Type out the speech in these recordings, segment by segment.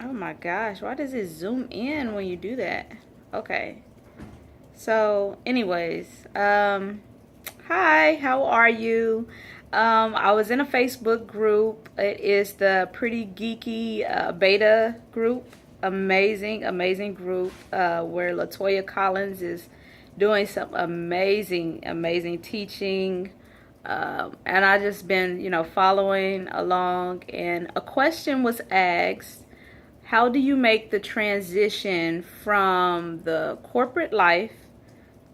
Oh my gosh, why does it zoom in when you do that? Okay. So, anyways, hi, how are you? I was in a Facebook group. It is the Pretty Geeky Beta group. Amazing, amazing group where Latoya Collins is doing some amazing, amazing teaching. And I just been, following along. And a question was asked: how do you make the transition from the corporate life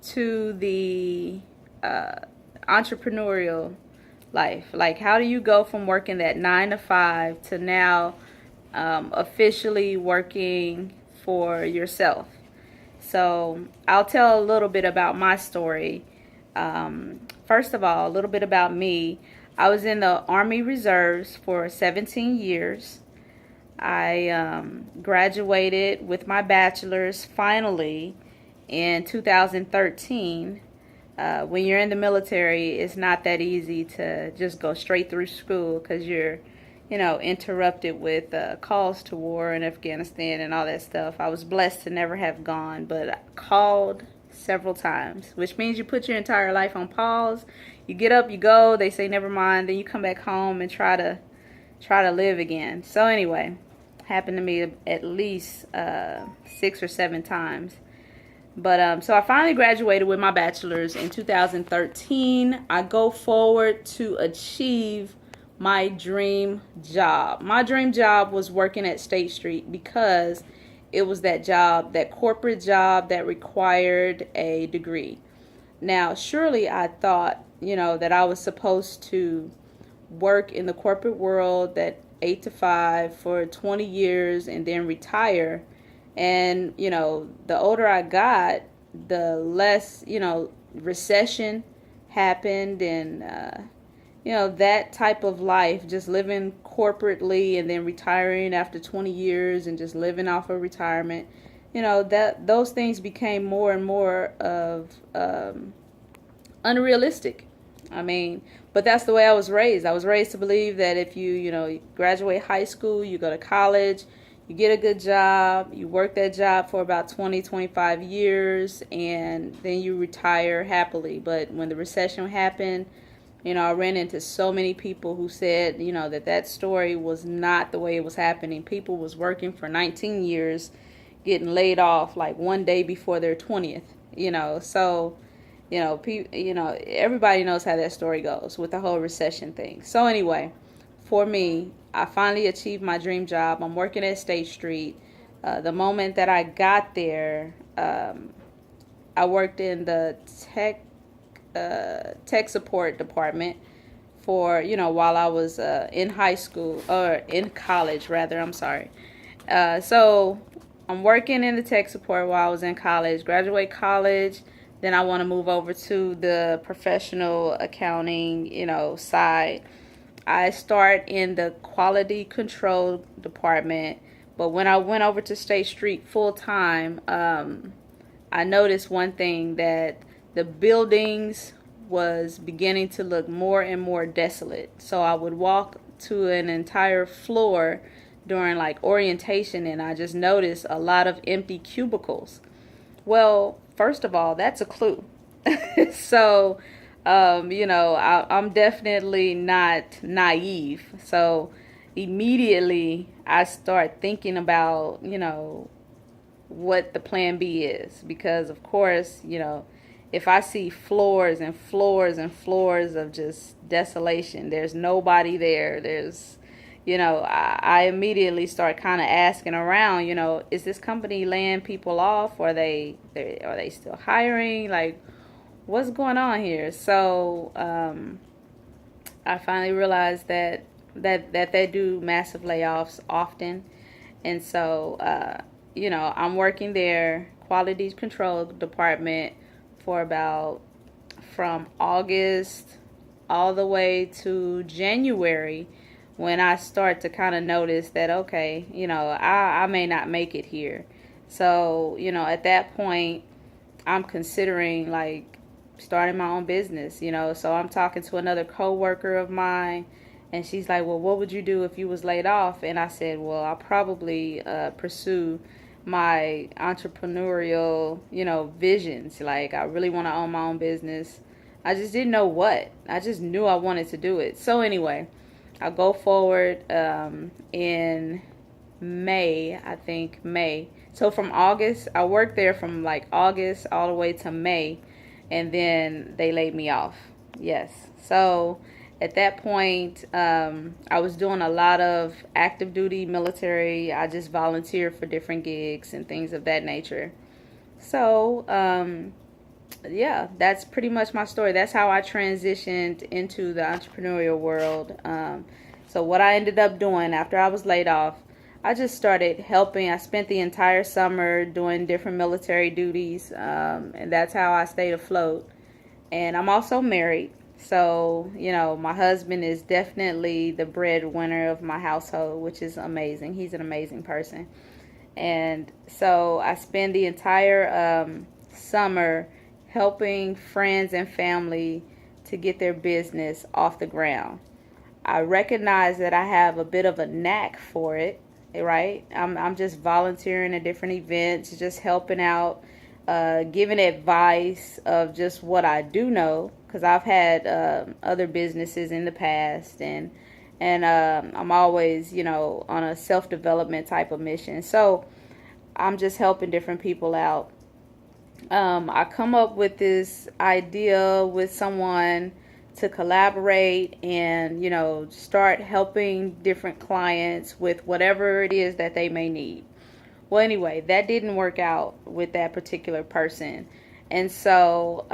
to the uh, entrepreneurial life? Like, how do you go from working that 9 to 5 to now officially working for yourself? So, I'll tell a little bit about my story. First of all, a little bit about me. I was in the Army Reserves for 17 years. I graduated with my bachelor's finally in 2013. When you're in the military, it's not that easy to just go straight through school because you're, interrupted with calls to war in Afghanistan and all that stuff. I was blessed to never have gone, but called several times, which means you put your entire life on pause. You get up, you go, they say never mind, then you come back home and try to live again. So anyway, happened to me at least 6 or 7 times. But so I finally graduated with my bachelor's in 2013. I go forward to achieve my dream job. My dream job was working at State Street because it was that job, that corporate job that required a degree. Now, surely I thought, that I was supposed to work in the corporate world, that 8 to 5 for 20 years and then retire. And, the older I got, the less, recession happened and, that type of life, just living corporately and then retiring after 20 years and just living off of retirement, that those things became more and more of unrealistic. I mean, but that's the way I was raised. I was raised to believe that if you graduate high school, you go to college, you get a good job, you work that job for about 20, 25 years, and then you retire happily. But when the recession happened, I ran into so many people who said, that story was not the way it was happening. People was working for 19 years, getting laid off like one day before their 20th, so everybody knows how that story goes with the whole recession thing. So anyway, for me, I finally achieved my dream job. I'm working at State Street. The moment that I got there, I worked in the tech support department for while I was in high school, or in college rather. I'm sorry. So I'm working in the tech support while I was in college. Graduate college. Then I want to move over to the professional accounting, side. I start in the quality control department, but when I went over to State Street full time, I noticed one thing, that the buildings was beginning to look more and more desolate. So I would walk to an entire floor during like orientation, and I just noticed a lot of empty cubicles. Well, first of all, that's a clue. So, I'm definitely not naive. So, immediately I start thinking about, what the plan B is. Because, of course, if I see floors and floors and floors of just desolation, there's nobody there, I immediately start kind of asking around, is this company laying people off? Or are they still hiring? Like, what's going on here? So I finally realized that they do massive layoffs often. And so, I'm working there, quality control department, for about from August all the way to January, when I start to kind of notice that, okay, I may not make it here. So, at that point, I'm considering like starting my own business, So I'm talking to another coworker of mine, And she's like, well, what would you do if you was laid off? And I said, well, I'll probably pursue my entrepreneurial, visions. Like, I really want to own my own business. I just didn't know what. I just knew I wanted to do it. So anyway, I go forward in May, I think May. So from August, I worked there from like August all the way to May, and then they laid me off. Yes. So at that point, I was doing a lot of active duty military. I just volunteered for different gigs and things of that nature. So, yeah, that's pretty much my story. That's how I transitioned into the entrepreneurial world. So what I ended up doing after I was laid off, I just started helping. I spent the entire summer doing different military duties, and that's how I stayed afloat. And I'm also married. So, my husband is definitely the breadwinner of my household, which is amazing. He's an amazing person. And so I spend the entire summer helping friends and family to get their business off the ground. I recognize that I have a bit of a knack for it, right? I'm just volunteering at different events, just helping out, giving advice of just what I do know, because I've had other businesses in the past, and I'm always, on a self-development type of mission. So I'm just helping different people out. I come up with this idea with someone to collaborate and, start helping different clients with whatever it is that they may need. Well, anyway, that didn't work out with that particular person. And so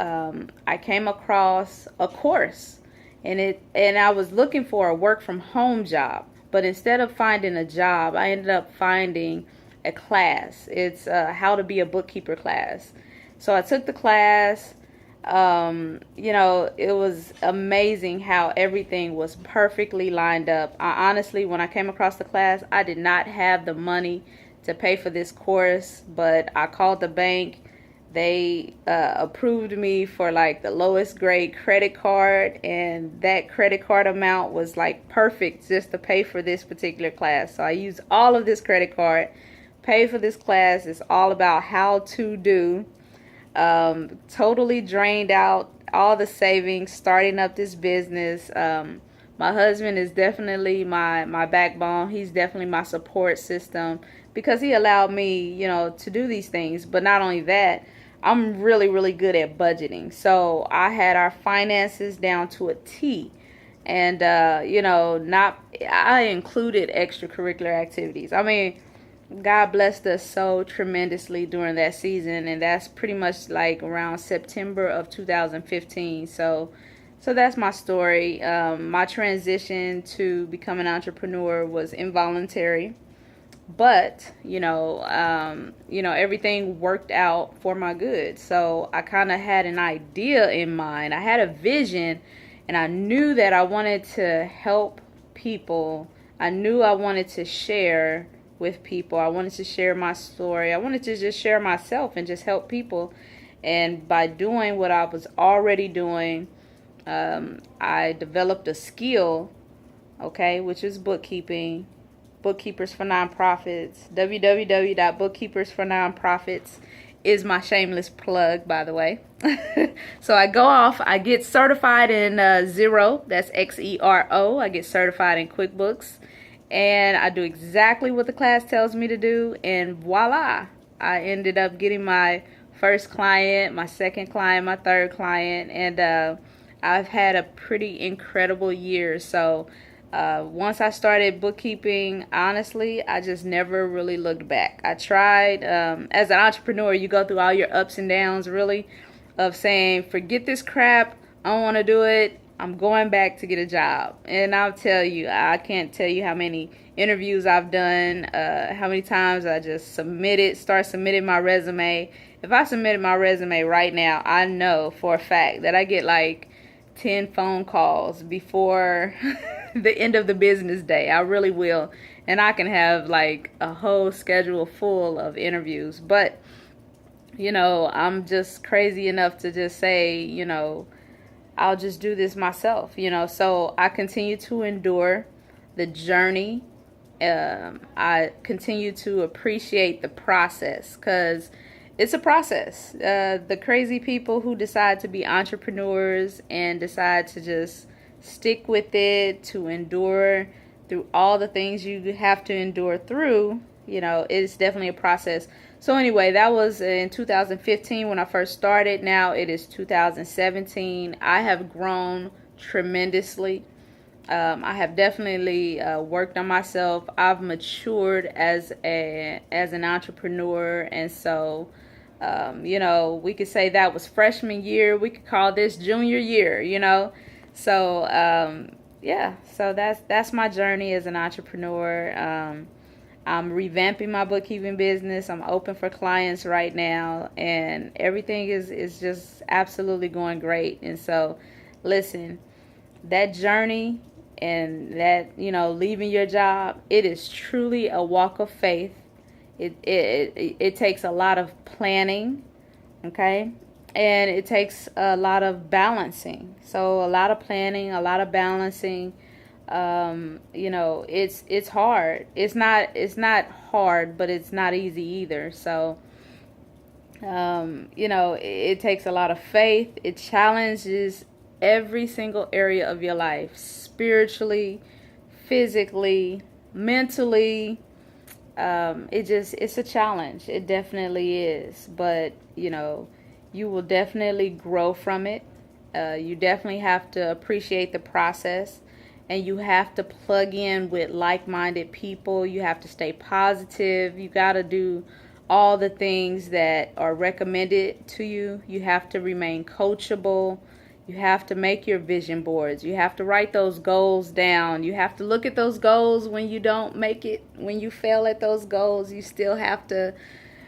I came across a course, and I was looking for a work from home job. But instead of finding a job, I ended up finding a class. It's how to be a bookkeeper class. So I took the class. It was amazing how everything was perfectly lined up. Honestly, when I came across the class, I did not have the money to pay for this course, but I called the bank. They approved me for like the lowest grade credit card, and that credit card amount was like perfect just to pay for this particular class. So I used all of this credit card, paid for this class. It's all about how to do. Totally drained out all the savings starting up this business. My husband is definitely my backbone. He's definitely my support system because he allowed me, to do these things. But not only that, I'm really, really good at budgeting. So I had our finances down to a T. And, I included extracurricular activities. I mean, God blessed us so tremendously during that season, and that's pretty much like around September of 2015. So that's my story. My transition to become an entrepreneur was involuntary, but everything worked out for my good. So I kind of had an idea in mind. I had a vision, and I knew that I wanted to help people. I knew I wanted to share with people. I wanted to share my story. I wanted to just share myself and just help people. And by doing what I was already doing, I developed a skill, which is bookkeeping. Bookkeepers for Nonprofits. www.bookkeepersfornonprofits is my shameless plug, by the way. So I go off. I get certified in Xero. That's Xero. I get certified in QuickBooks. And I do exactly what the class tells me to do, and voila, I ended up getting my first client, my second client, my third client, and I've had a pretty incredible year. So once I started bookkeeping, honestly, I just never really looked back. I tried, as an entrepreneur, you go through all your ups and downs, really, of saying, forget this crap, I don't want to do it. I'm going back to get a job. And I'll tell you, I can't tell you how many interviews I've done, how many times I just start submitting my resume. If I submitted my resume right now, I know for a fact that I get like 10 phone calls before the end of the business day. I really will. And I can have like a whole schedule full of interviews. But, I'm just crazy enough to just say, I'll just do this myself, you know. So I continue to endure the journey. I continue to appreciate the process, because it's a process. The crazy people who decide to be entrepreneurs and decide to just stick with it, to endure through all the things you have to endure through, you know, it's definitely a process. So anyway, that was in 2015 when I first started. Now it is 2017. I have grown tremendously. I have definitely worked on myself. I've matured as an entrepreneur, and so you know, we could say that was freshman year. We could call this junior year. You know, so yeah. So that's my journey as an entrepreneur. I'm revamping my bookkeeping business. I'm open for clients right now, and everything is just absolutely going great. And so, listen, that journey and that, you know, leaving your job, it is truly a walk of faith. It takes a lot of planning, okay, and it takes a lot of balancing. So a lot of planning, a lot of balancing. You know, it's hard. It's not hard, but it's not easy either. So you know, it takes a lot of faith. It challenges every single area of your life, spiritually, physically, mentally. It's a challenge. It definitely is. But, you know, you will definitely grow from it. You definitely have to appreciate the process, and you have to plug in with like-minded people. You have to stay positive. You got to do all the things that are recommended to you. You have to remain coachable. You have to make your vision boards. You have to write those goals down. You have to look at those goals when you don't make it, when you fail at those goals. You still have to,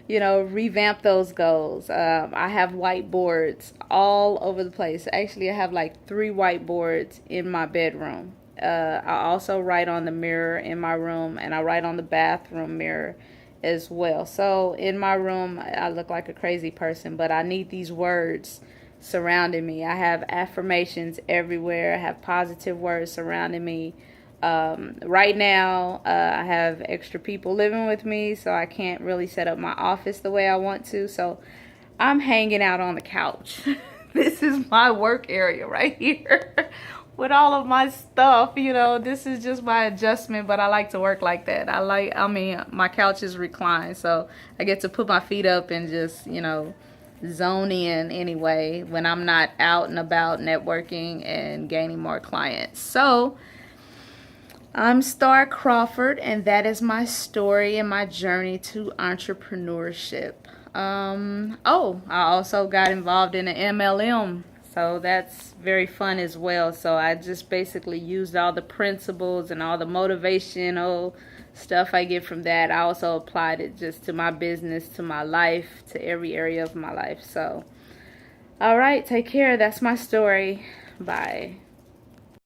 you know, revamp those goals. I have whiteboards all over the place. Actually, I have like 3 whiteboards in my bedroom. I also write on the mirror in my room, and I write on the bathroom mirror as well. So in my room, I look like a crazy person, but I need these words surrounding me. I have affirmations everywhere. I have positive words surrounding me. Right now, I have extra people living with me, so I can't really set up my office the way I want to. So I'm hanging out on the couch. This is my work area right here with all of my stuff. You know, this is just my adjustment, but I like to work like that. I mean, my couch is reclined, so I get to put my feet up and just, you know, zone in anyway when I'm not out and about networking and gaining more clients. So I'm Star Crawford, and that is my story and my journey to entrepreneurship. Oh, I also got involved in an MLM, so that's very fun as well. So I just basically used all the principles and all the motivational stuff I get from that. I also applied it just to my business, to my life, to every area of my life. So, all right, take care. That's my story. Bye.